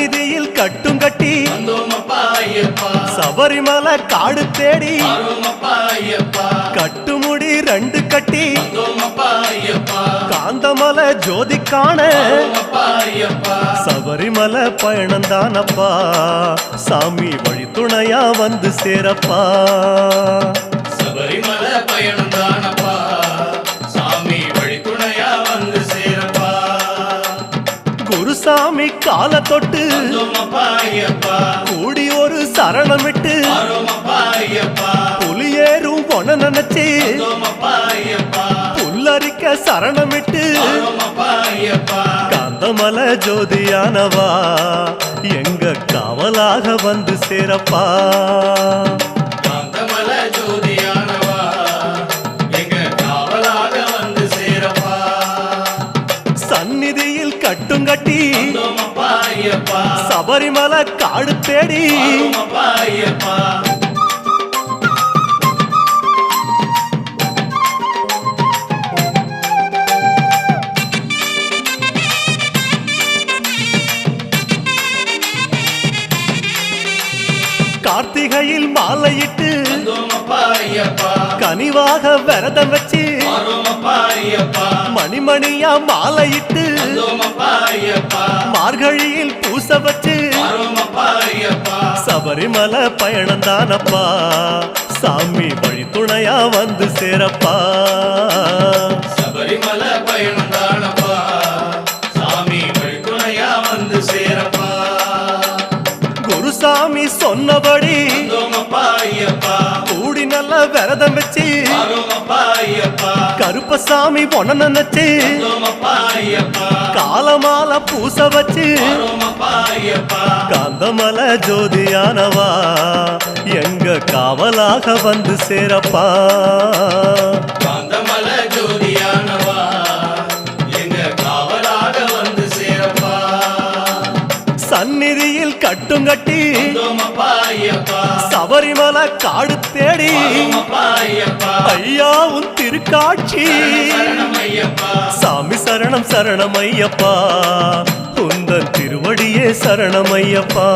சந்நிதியில் கட்டும் கட்டி சபரிமலை காடு தேடி கட்டுமுடி 2 கட்டி காந்தமலை ஜோதி காண சபரிமலை பயணந்தானப்பா சாமி வழி துணையா வந்து சேரப்பா சபரிமலை பயணந்தானப்பா சாமி வழி துணையா வந்து சேரப்பா குருசாமி கால தொட்டு கூடி ஒரு சரணமிட்டு புலியேறும் பொன நினைச்சு புல்லரிக்க சரணமிட்டு காந்தமலை ஜோதியானவா எங்க காவலாக வந்து சேரப்பா காந்தமலை ஜோதியானவா எங்க காவலாக வந்து சேரப்பா சந்நிதியில் கட்டும் கட்டி சபரிமலை காடு தேடி கார்த்திகையில் மாலையிட்டு கனிவாக விரதம் வச்சு மணிமணியா மாலையிட்டு மார்கழியில் பூச வச்சு சபரிமலை பயணந்தானப்பா சாமி வழி துணையா வந்து சேரப்பா சபரிமலை பயணந்தானப்பா சாமி வழி துணையா வந்து சேரப்பா குருசாமி சொன்னபடி கூடி நல்ல விரதம் வச்சு கருப்பசாமி பொன நினைச்சு காலமால பூச வச்சு காந்தமலை ஜோதியானவா எங்க காவலாக வந்து சேரப்பா காந்தமலை ஜோதியானவா எங்க காவலாக வந்து சேரப்பா சந்நிதியில் கட்டும் கட்டி சபரிமலை காடு தேடி ஐயா உன் திருக்காட்சி சாமி சரணம் சரணம் ஐயப்பா உந்தன் திருவடியே சரணம் ஐயப்பா